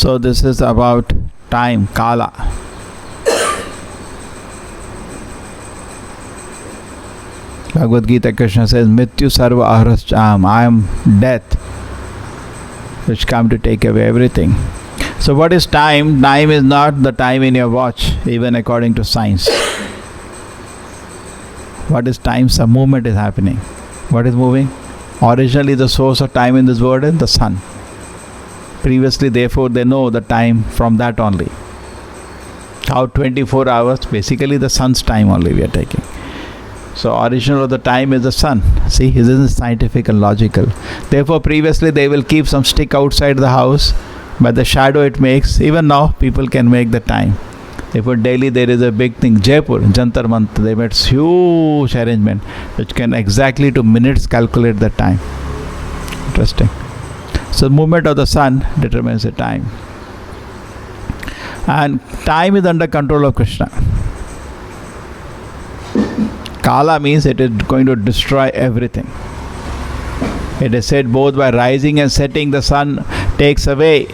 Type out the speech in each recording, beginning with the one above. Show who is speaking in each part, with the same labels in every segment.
Speaker 1: So this is about time, Kala. Bhagavad Gita, Krishna says, Mrityu sarva ahrascham, I am death, which come to take away everything. So what is time? Time is not the time in your watch, even according to science. What is time? Some movement is happening. What is moving? Originally the source of time in this world is the sun. Previously, therefore, they know the time from that only. How 24 hours? Basically the sun's time only we are taking. So original of the time is the sun. See, this is scientific and logical. Therefore, previously they will keep some stick outside the house, but the shadow it makes, even now people can make the time. Therefore, Delhi there is a big thing, Jaipur, Jantar Mantar, they made huge arrangement which can exactly to minutes calculate the time. Interesting. So, the movement of the sun determines the time. And time is under control of Krishna. Kala means it is going to destroy everything. It is said both by rising and setting the sun takes away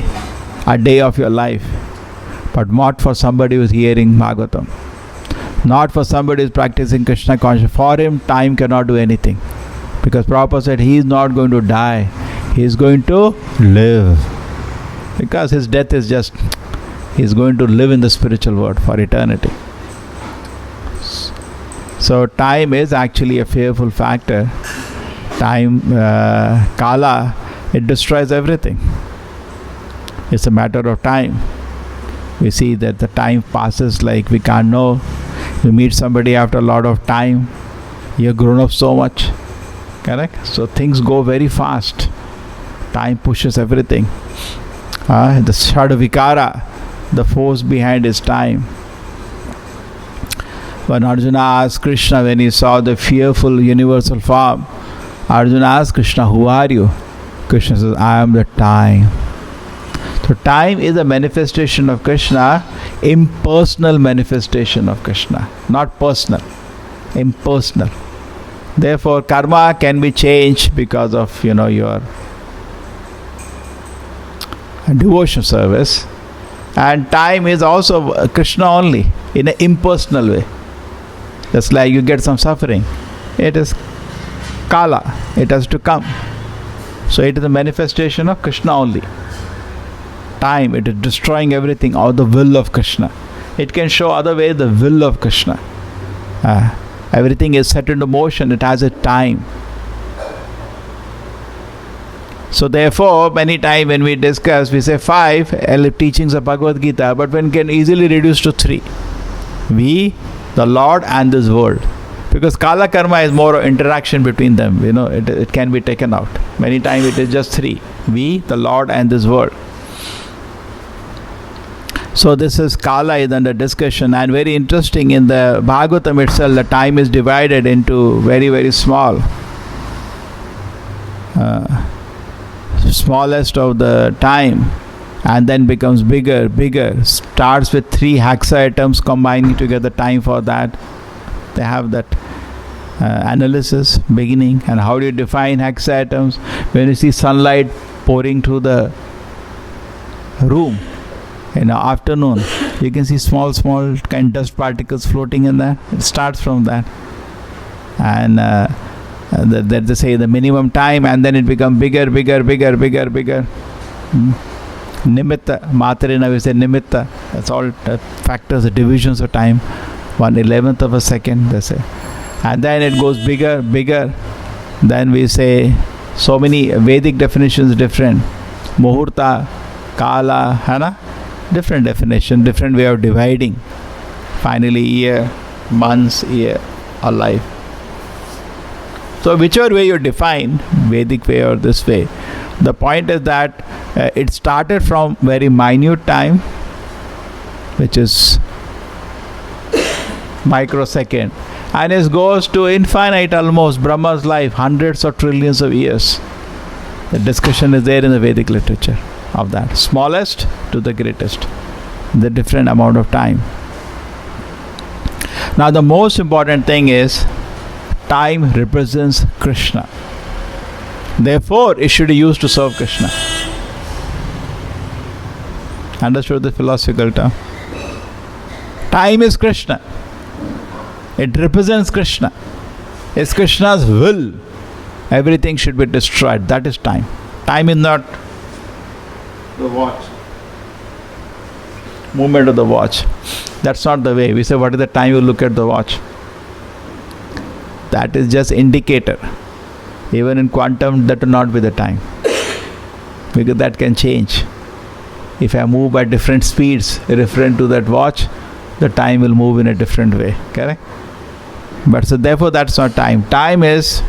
Speaker 1: a day of your life. But not for somebody who is hearing Bhagavatam. Not for somebody who is practicing Krishna consciousness. For him, time cannot do anything. Because Prabhupada said he is not going to die. He is going to live. Because his death is just, he is going to live in the spiritual world for eternity. So time is actually a fearful factor. Time, Kala, it destroys everything. It's a matter of time. We see that the time passes like we can't know. You meet somebody after a lot of time. You've grown up so much. Correct? So things go very fast. Time pushes everything. The Shadavikara, the force behind is time. When Arjuna asked Krishna, when he saw the fearful universal form, Arjuna asked Krishna, who are you? Krishna says, I am the time. So time is a manifestation of Krishna, impersonal manifestation of Krishna, not personal, impersonal. Therefore, karma can be changed because of your devotion service, and time is also Krishna only in an impersonal way. Just like you get some suffering, it is Kala, it has to come. So it is a manifestation of Krishna only. Time, it is destroying everything, or the will of Krishna. It can show other way the will of Krishna. Everything is set into motion, it has a time. So therefore, many times when we discuss, we say 5 teachings of Bhagavad Gita, but one can easily reduce to 3. We, the Lord, and this world. Because Kala Karma is more interaction between them. It can be taken out. Many times it is just 3. We, the Lord, and this world. So this is Kala is under discussion, and very interesting, in the Bhagavatam itself the time is divided into very, very small. Smallest of the time, and then becomes bigger, starts with 3 hexaatoms combining together time. For that they have that analysis beginning. And how do you define hexaatoms? When you see sunlight pouring through the room in the afternoon, you can see small kind of dust particles floating in there. It starts from that, and they say the minimum time, and then it becomes bigger. Nimitta, Matarina we say nimitta. That's all factors, the divisions of time. 1/11th of a second, they say. And then it goes bigger. Then we say so many Vedic definitions different. Muhurta, Kala, different definition, different way of dividing. Finally, year, months, year, or life. So whichever way you define, Vedic way or this way, the point is that it started from very minute time, which is microsecond, and it goes to infinite, almost Brahma's life, hundreds of trillions of years. The discussion is there in the Vedic literature of that, smallest to the greatest, the different amount of time. Now the most important thing is, time represents Krishna. Therefore, it should be used to serve Krishna. Understood the philosophical term? Time is Krishna. It represents Krishna. It's Krishna's will. Everything should be destroyed. That is time. Time is not the watch. Movement of the watch. That's not the way. We say, what is the time? You look at the watch. That is just indicator. Even in quantum, that will not be the time. Because that can change. If I move at different speeds referring to that watch, the time will move in a different way. Correct? But so therefore that's not time. Time is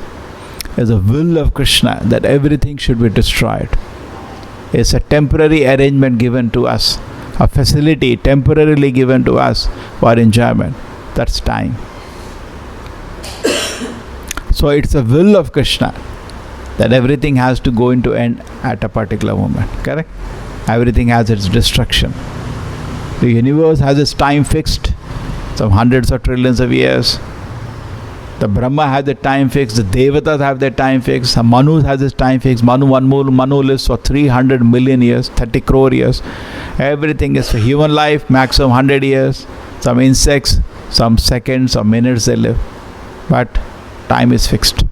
Speaker 1: a will of Krishna that everything should be destroyed. It's a temporary arrangement given to us. A facility temporarily given to us for enjoyment. That's time. So it's a will of Krishna that everything has to go into end at a particular moment. Correct? Everything has its destruction. The universe has its time fixed, some hundreds of trillions of years. The Brahma has the time fixed, the Devatas have their time fixed, the Manu has his time fixed. Manu lives for 300 million years, 30 crore years. Everything is for human life, maximum 100 years. Some insects, some seconds, some minutes they live. But time is fixed.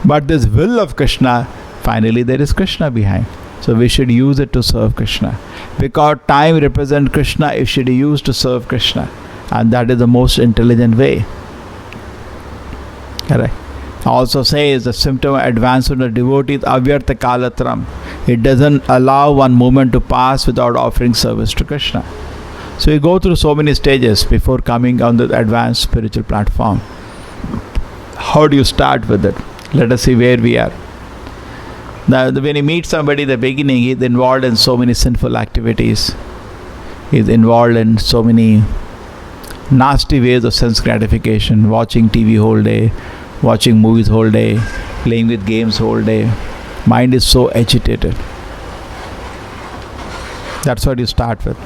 Speaker 1: But this will of Krishna, finally there is Krishna behind. So we should use it to serve Krishna. Because time represents Krishna, it should be used to serve Krishna. And that is the most intelligent way. Correct. Also says the symptom of advancement of devotee is avyartha kalatram. It doesn't allow one moment to pass without offering service to Krishna. So you go through so many stages before coming on the advanced spiritual platform. How do you start with it? Let us see where we are. Now, when you meet somebody in the beginning, he's involved in so many sinful activities. He's involved in so many nasty ways of sense gratification, watching TV whole day, watching movies whole day, playing with games whole day. Mind is so agitated. That's what you start with.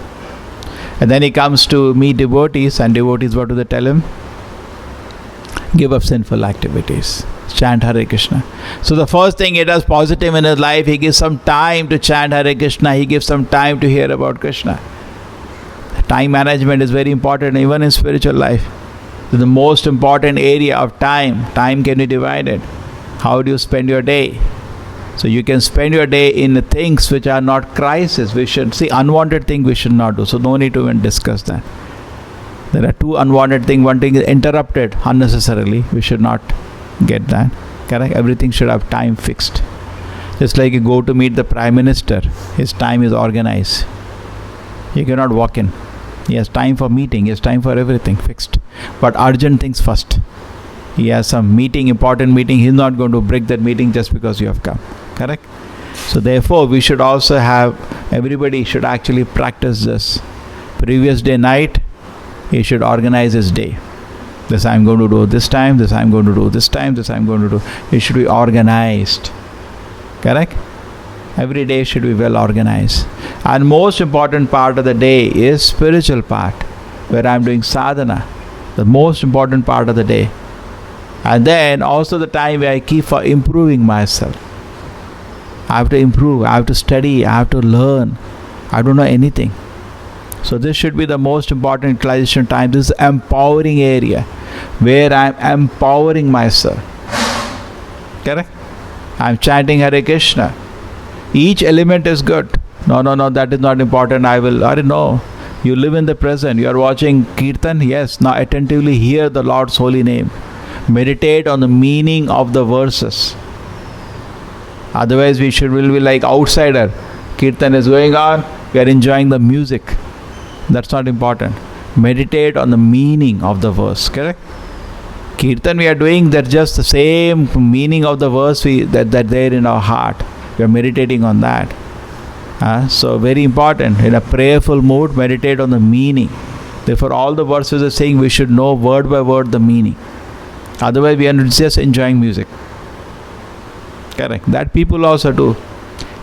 Speaker 1: And then he comes to meet devotees, and devotees, what do they tell him? Give up sinful activities. Chant Hare Krishna. So the first thing he does positive in his life, he gives some time to chant Hare Krishna, he gives some time to hear about Krishna. Time management is very important even in spiritual life. So the most important area of time can be divided. How do you spend your day? So you can spend your day in the things which are not crisis. We should see unwanted things we should not do. So no need to even discuss that. There are two unwanted things. One thing is interrupted unnecessarily. We should not get that. Correct? Everything should have time fixed. Just like you go to meet the Prime Minister, his time is organized. You cannot walk in. He has time for meeting, he has time for everything fixed. But urgent things first. He has some meeting, important meeting, he's not going to break that meeting just because you have come. Correct? So therefore we should also have, everybody should actually practice this. Previous day night, he should organize his day. This I'm going to do this time, this I'm going to do this time, this I'm going to do. It should be organized. Correct? Every day should be well organized. And most important part of the day is spiritual part, where I'm doing sadhana. The most important part of the day. And then also the time where I keep for improving myself. I have to improve, I have to study, I have to learn. I don't know anything. So this should be the most important utilization time. This is empowering area where I am empowering myself. Correct? I am chanting Hare Krishna. Each element is good. No, that is not important. I don't know. You live in the present. You are watching Kirtan. Yes. Now attentively hear the Lord's holy name. Meditate on the meaning of the verses. Otherwise we will be like outsider. Kirtan is going on. We are enjoying the music. That's not important. Meditate on the meaning of the verse. Correct? Kirtan we are doing, that's just the same meaning of the verse that there in our heart. We are meditating on that. So very important. In a prayerful mood, meditate on the meaning. Therefore all the verses are saying we should know word by word the meaning. Otherwise we are just enjoying music. Correct. That people also do.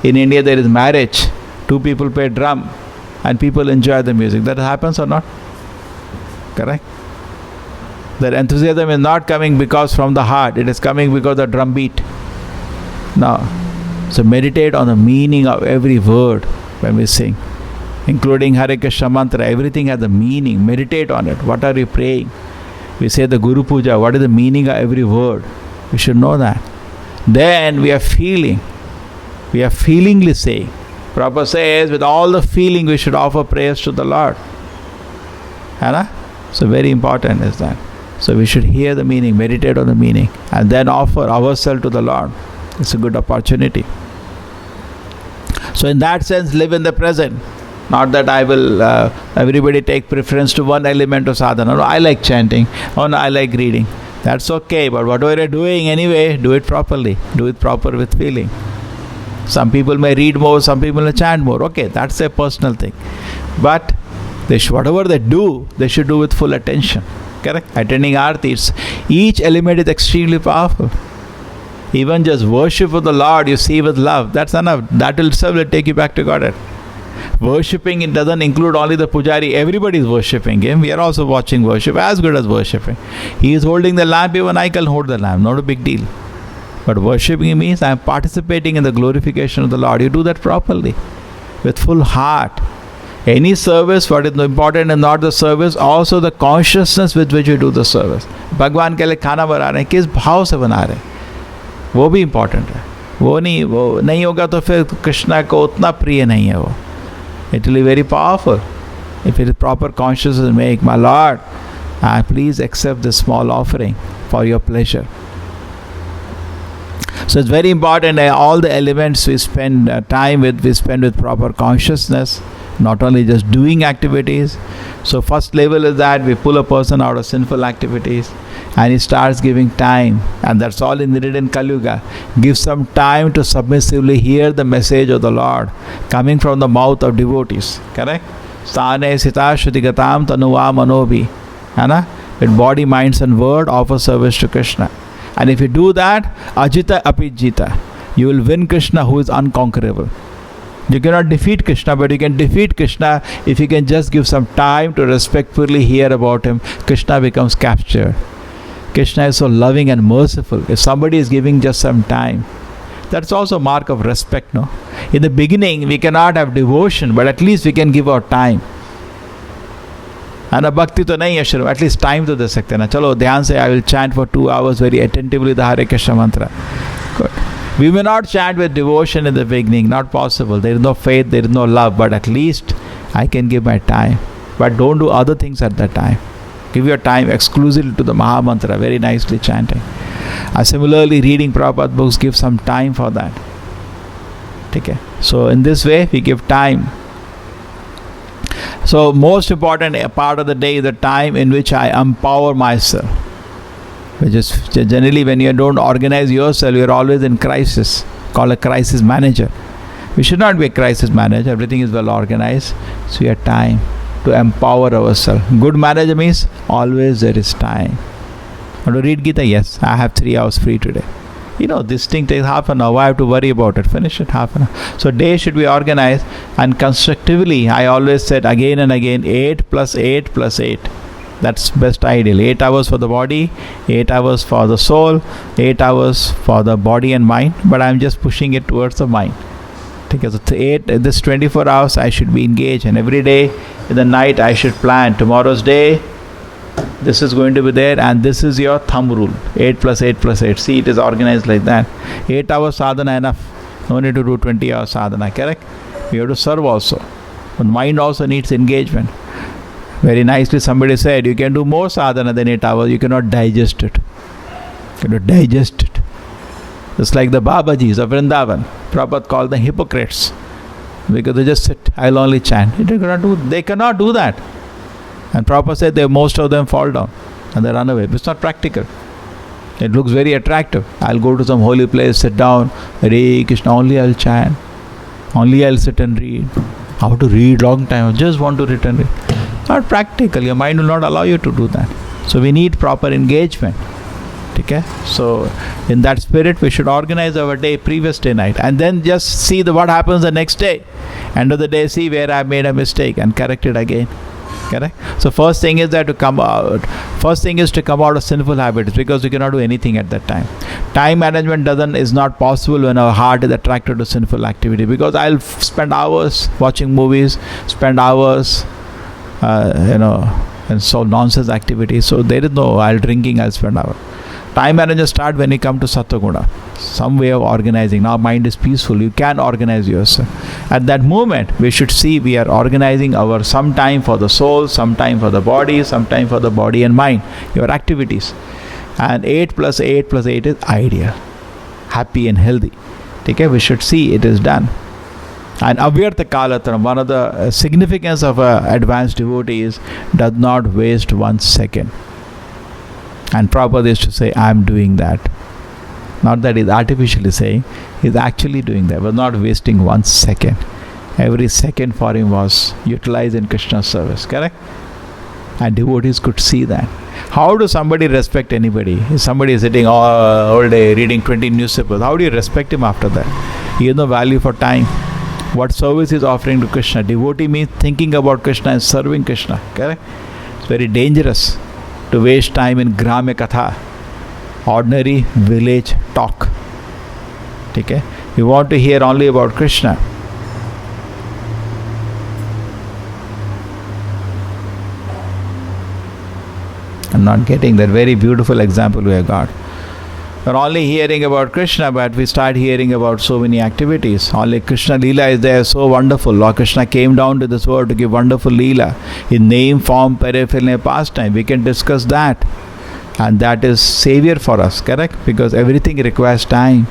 Speaker 1: In India there is marriage. Two people play drum and people enjoy the music. That happens or not? Correct. Their enthusiasm is not coming because from the heart. It is coming because of the drum beat. No. So meditate on the meaning of every word when we sing. including Hare Krishna mantra. Everything has a meaning. Meditate on it. What are you praying? We say the Guru Puja. What is the meaning of every word? We should know that. Then we are feeling. We are feelingly saying. Prabhupada says, with all the feeling, we should offer prayers to the Lord. Anna? So very important is that. So we should hear the meaning, meditate on the meaning, and then offer ourselves to the Lord. It's a good opportunity. So in that sense, live in the present. Not that I will, everybody take preference to one element of sadhana. No, I like chanting. Oh no, I like reading. That's okay, but whatever you're doing anyway, do it properly. Do it proper with feeling. Some people may read more, some people may chant more. Okay, that's their personal thing. But whatever they do, they should do with full attention. Correct? Attending aartis, each element is extremely powerful. Even just worship of the Lord, you see with love, that's enough. That itself will take you back to Godhead. Worshipping, it doesn't include only the pujari. Everybody is worshipping him. We are also watching worship, as good as worshipping. He is holding the lamp, even I can hold the lamp. Not a big deal. But worshipping means I am participating in the glorification of the Lord. You do that properly, with full heart. Any service, what is important is not the service, also the consciousness with which you do the service. भगवान के लिए खाना बना रहे हैं, किस भाव से बना रहे हैं, वो भी इम्पोर्टेंट है. वो नहीं होगा तो फिर कृष्णा को उतना प्रिय नहीं है वो. It will be very powerful if it is proper consciousness. Make, my Lord, please accept this small offering for your pleasure. So it's very important that all the elements we spend time with, we spend with proper consciousness, not only just doing activities. So first level is that we pull a person out of sinful activities and he starts giving time, and that's all in needed in Kali Yuga. Give some time to submissively hear the message of the Lord coming from the mouth of devotees. Correct? Sthane sita shrudigatam tanuva manobi. With body, minds and word, offer service to Krishna. And if you do that, ajita apijita, you will win Krishna, who is unconquerable. You cannot defeat Krishna, but you can defeat Krishna if you can just give some time to respectfully hear about him. Krishna becomes captured. Krishna is so loving and merciful. If somebody is giving just some time, that's also a mark of respect, no? In the beginning, we cannot have devotion, but at least we can give our time. And a bhakti to nahi hai, at least time to de sakte na. Chalo, dhyan se I will chant for 2 hours very attentively the Hare Krishna mantra. Good. We may not chant with devotion in the beginning, not possible. There is no faith, there is no love, but at least I can give my time. But don't do other things at that time. Give your time exclusively to the Maha Mantra, very nicely chanting. Similarly, reading Prabhupada books, give some time for that. Okay. So in this way, we give time. So most important part of the day is the time in which I empower myself. Which is generally when you don't organize yourself, you're always in crisis. Call a crisis manager. We should not be a crisis manager. Everything is well organized. So we have time to empower ourselves. Good manager means always there is time. Want to read Gita? Yes, I have 3 hours free today. This thing takes half an hour. Why I have to worry about it? Finish it half an hour. So day should be organized, and constructively, I always said again and again, 8 plus 8 plus 8. That's best ideal. 8 hours for the body, 8 hours for the soul, 8 hours for the body and mind. But I'm just pushing it towards the mind. Because this 24 hours I should be engaged, and every day in the night I should plan tomorrow's day. This is going to be there, and this is your thumb rule. 8 plus 8 plus 8. See, it is organized like that. 8 hours sadhana enough. No need to do 20 hours sadhana. Correct? We have to serve also. But mind also needs engagement. Very nicely somebody said, you can do more sadhana than 8 hours. You cannot digest it. You cannot digest it. Just like the Babajis of Vrindavan. Prabhupada called them hypocrites. Because they just sit, I'll only chant. They cannot do that. And Prabhupada said most of them fall down and they run away. It's not practical. It looks very attractive. I'll go to some holy place, sit down, Hare Krishna, only I'll chant. Only I'll sit and read. How to read long time? I just want to read and read. Not practical. Your mind will not allow you to do that. So we need proper engagement. Okay? So in that spirit, we should organize our day, previous day night, and then just see what happens the next day. End of the day, see where I made a mistake and correct it again. Correct? So first thing is that to come out. First thing is to come out of sinful habits, because we cannot do anything at that time. Time management is not possible when our heart is attracted to sinful activity, because I'll spend hours watching movies, spend hours, and so nonsense activities. So there is no while drinking I'll spend hours. Time management start when you come to Sattva-guna. Some way of organizing. Now mind is peaceful. You can organize yourself. At that moment, we should see we are organizing our some time for the soul, some time for the body, some time for the body and mind. Your activities. And 8 plus 8 plus 8 is ideal. Happy and healthy. Okay? We should see it is done. And avyartha kalatram, one of the significance of an advanced devotee is does not waste 1 second. And Prabhupada used to say, I am doing that. Not that he's artificially saying, he's actually doing that, but not wasting 1 second. Every second for him was utilized in Krishna's service, correct? And devotees could see that. How do somebody respect anybody? If somebody is sitting all day reading 20 newspapers, how do you respect him after that? He has no value for time. What service is offering to Krishna? Devotee means thinking about Krishna and serving Krishna, correct? It's very dangerous to waste time in Gramya Katha, ordinary village talk. Okay? You want to hear only about Krishna. I'm not getting that very beautiful example we have got. We're only hearing about Krishna, but we start hearing about so many activities. Only Krishna Leela is there, so wonderful. Lord Krishna came down to this world to give wonderful Leela in name, form, paraphernalia, pastime. We can discuss that. And that is savior for us, correct? Because everything requires time.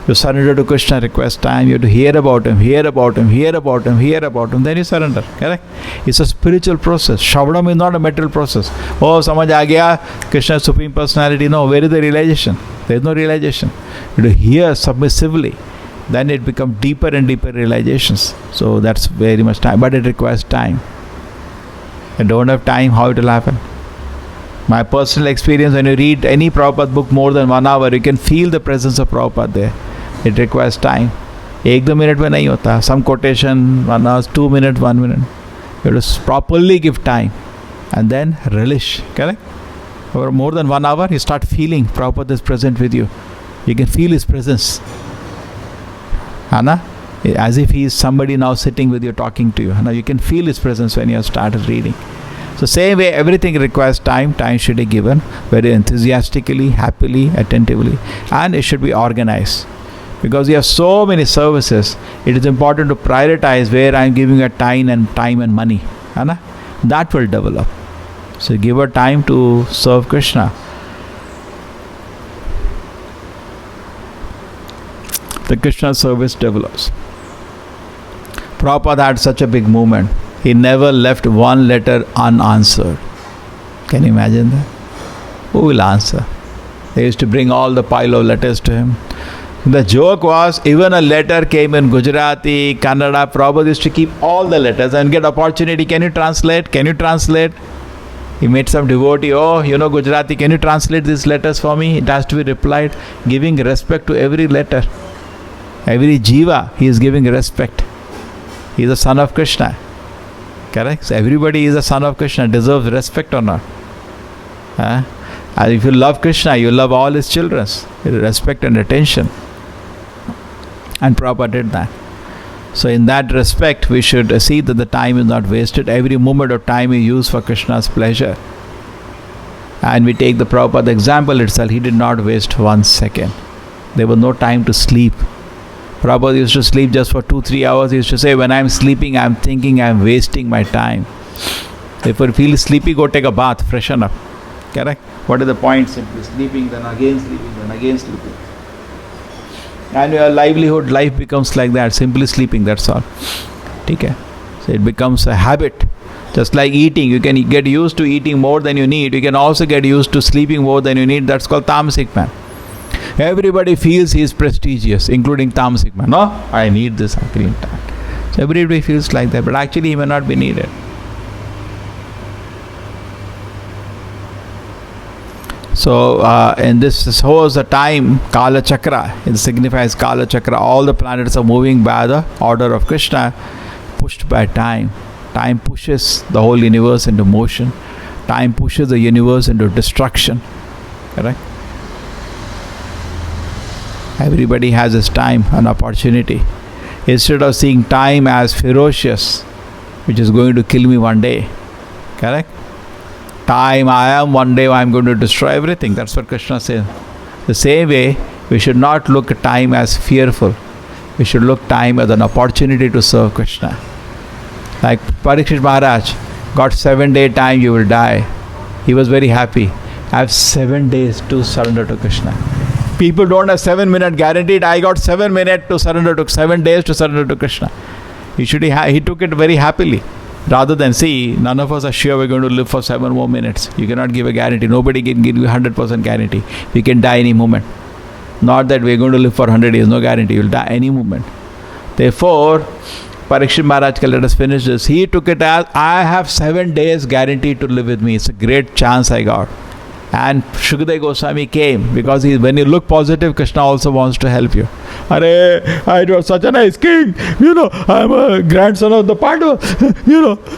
Speaker 1: You surrender to Krishna requires time. You have to hear about him, hear about him, hear about him, hear about him. Then you surrender, correct? It's a spiritual process. Shravanam is not a material process. Oh, samajh aa gaya, Krishna is Supreme Personality. No, where is the realization? There is no realization. You have to hear submissively. Then it becomes deeper and deeper realizations. So that's very much time. But it requires time. You don't have time, how it will happen? My personal experience, when you read any Prabhupada book more than 1 hour, you can feel the presence of Prabhupada there. It requires time. 1-2 minutes mein nahi hota. Some quotation, 1 hour, 2 minutes, 1 minute. You have to properly give time. And then relish. Correct? For more than 1 hour, you start feeling Prabhupada is present with you. You can feel his presence. Anna? As if he is somebody now sitting with you, talking to you. Now you can feel his presence when you have started reading. So same way, everything requires time. Time should be given very enthusiastically, happily, attentively. And it should be organized. Because we have so many services, it is important to prioritize where I am giving a time and money. Anna? That will develop. So give her time to serve Krishna. The Krishna service develops. Prabhupada had such a big movement. He never left one letter unanswered. Can you imagine that? Who will answer? They used to bring all the pile of letters to him. The joke was, even a letter came in Gujarati, Kannada. Prabhupada used to keep all the letters and get opportunity. Can you translate? Can you translate? He met some devotee. Oh, you know Gujarati. Can you translate these letters for me? It has to be replied, giving respect to every letter. Every jiva, he is giving respect. He is a son of Krishna. Correct? So everybody is a son of Krishna, deserves respect or not. And if you love Krishna, you love all his children. Respect and attention. And Prabhupada did that. So in that respect, we should see that the time is not wasted. Every moment of time is used for Krishna's pleasure. And we take the Prabhupada example itself. He did not waste 1 second. There was no time to sleep. Prabhupada used to sleep just for 2-3 hours. He used to say, when I am sleeping, I am thinking I am wasting my time. If you feel sleepy, go take a bath, freshen up. Correct? What is the point? Simply sleeping, then again sleeping, then again sleeping. And your livelihood, life becomes like that, simply sleeping, that's all. Okay? So it becomes a habit. Just like eating, you can get used to eating more than you need. You can also get used to sleeping more than you need. That's called tamasic man. Everybody feels he is prestigious, including tamasic man. No, I need this, I feel tired. So everybody feels like that, but actually he may not be needed. So in this holds the time, Kala Chakra. It signifies Kala Chakra. All the planets are moving by the order of Krishna, pushed by time. Time pushes the whole universe into motion. Time pushes the universe into destruction. Correct? Everybody has his time and opportunity. Instead of seeing time as ferocious, which is going to kill me one day. Correct? Time, I am, one day I am going to destroy everything. That's what Krishna says. The same way, we should not look at time as fearful. We should look time as an opportunity to serve Krishna. Like Parikshit Maharaj got 7-day time, you will die. He was very happy. I have 7 days to surrender to Krishna. People don't have 7-minute guaranteed. I got 7 minutes to surrender to 7 days to surrender to Krishna. He took it very happily. Rather than, see, none of us are sure we're going to live for 7 more minutes. You cannot give a guarantee. Nobody can give you 100% guarantee. We can die any moment. Not that we're going to live for 100 years. No guarantee. You'll die any moment. Therefore, Parikshit Maharaj, let us finish this. He took it as, I have 7 days guaranteed to live with me. It's a great chance I got. And Shukadeva Goswami came because when you look positive, Krishna also wants to help you. I was such a nice king. I'm a grandson of the Pandava.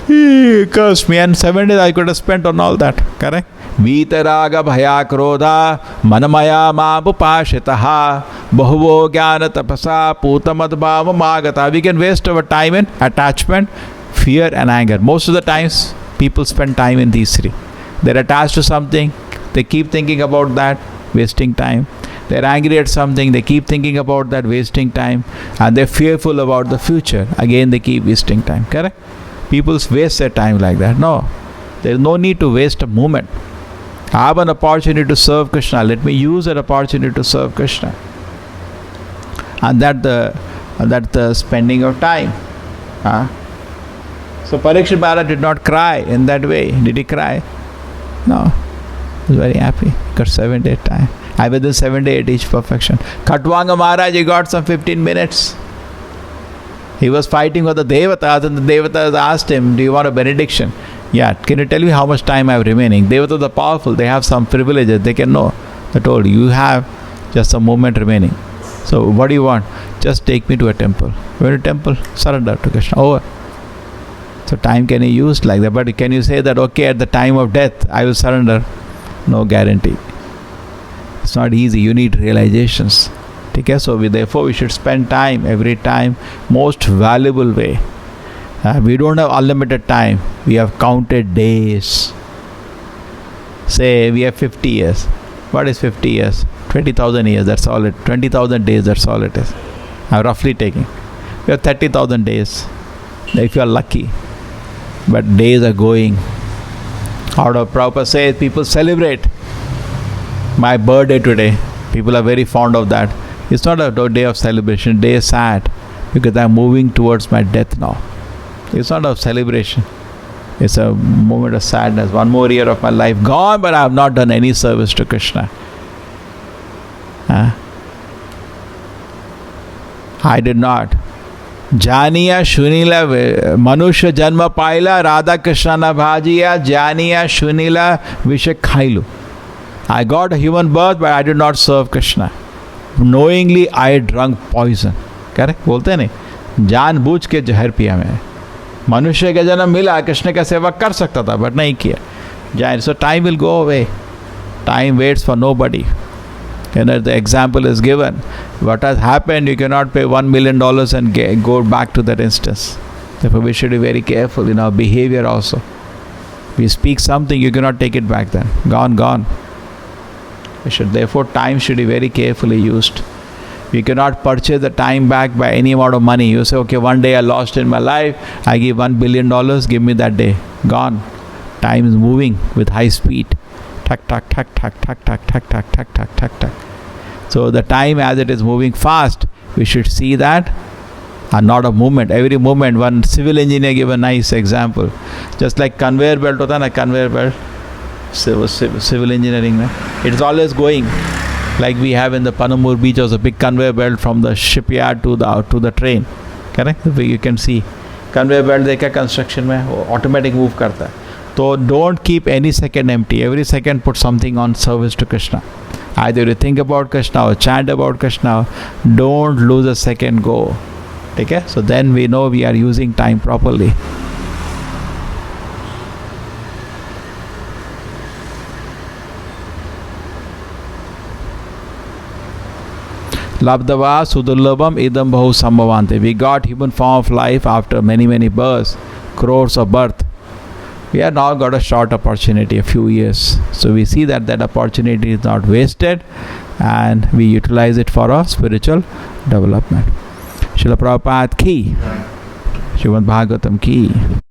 Speaker 1: He cursed me, and 7 days I could have spent on all that. Correct? Vitaraga bhaya krodha manamaya mabupashitaha bahuvo jnana tapasa putamad-bhava magata. We can waste our time in attachment, fear and anger. Most of the times, people spend time in these three. They're attached to something. They keep thinking about that, wasting time. They're angry at something, they keep thinking about that, wasting time. And they're fearful about the future. Again, they keep wasting time. Correct? People waste their time like that. No. There's no need to waste a moment. I have an opportunity to serve Krishna. Let me use that opportunity to serve Krishna. And that's the spending of time. So Parikshit Maharaj did not cry in that way. Did he cry? No. He was very happy. Got 7 day time. I within 7 days reached perfection. Khatwanga Maharaj, he got some 15 minutes. He was fighting with the Devatas, and the Devatas asked him, do you want a benediction? Yeah, can you tell me how much time I have remaining? Devatas are powerful, they have some privileges, they can know. They told you have just a moment remaining. So what do you want? Just take me to a temple. Go to temple, surrender to Krishna. Over. So time can be used like that. But can you say that, okay, at the time of death, I will surrender? No guarantee. It's not easy. You need realizations. Okay? So therefore, we should spend time, every time, most valuable way. We don't have unlimited time. We have counted days. Say we have 50 years. What is 50 years? 20,000 years, that's all it. 20,000 days, that's all it is. I'm roughly taking. We have 30,000 days. If you are lucky. But days are going. Out of Prabhupada says, people celebrate my birthday today. People are very fond of that. It's not a day of celebration. Day is sad because I'm moving towards my death now. It's not a celebration. It's a moment of sadness. 1 more year of my life gone, but I have not done any service to Krishna. I did not. Janiya Shunila Manusha Janma Paila Radha Krishna na Bhajiya Janiya Shunila Vishakhailu. I got a human birth, but I did not serve Krishna. Knowingly I drank poison. Correct? बोलते नहीं जान बूझ के जहर पिया मैं. मनुष्य का जन्म मिला, कृष्ण का सेवा कर सकता था, but नहीं किया. So time will go away. Time waits for nobody. The example is given. What has happened, you cannot pay $1 million and go back to that instance. Therefore, we should be very careful in our behavior also. We speak something, you cannot take it back then. Gone. Therefore, time should be very carefully used. We cannot purchase the time back by any amount of money. You say, okay, one day I lost in my life, I give $1 billion, give me that day. Gone. Time is moving with high speed. Tuck, tuck, tuck, tuck, tuck, tuck, tuck, tuck, tuck, tuck, tuck, tuck. So the time as it is moving fast, we should see that and not a movement. Every movement, one civil engineer gave a nice example. Just like conveyor belt hota na, conveyor belt, civil engineering, it is always going. Like we have in the Panamur beach, was a big conveyor belt from the shipyard to the train. Correct? You can see conveyor belt dekha construction mein automatic move karta hai. So don't keep any second empty. Every second put something on service to Krishna. Either you think about Krishna or chant about Krishna. Don't lose a second go. Okay? So then we know we are using time properly. Labdava sudurlabham idam bahu sambhavante. We got human form of life after many births, crores of birth. We have now got a short opportunity, a few years. So we see that opportunity is not wasted and we utilize it for our spiritual development. Srila Prabhupada ki, Srimad Bhagavatam ki.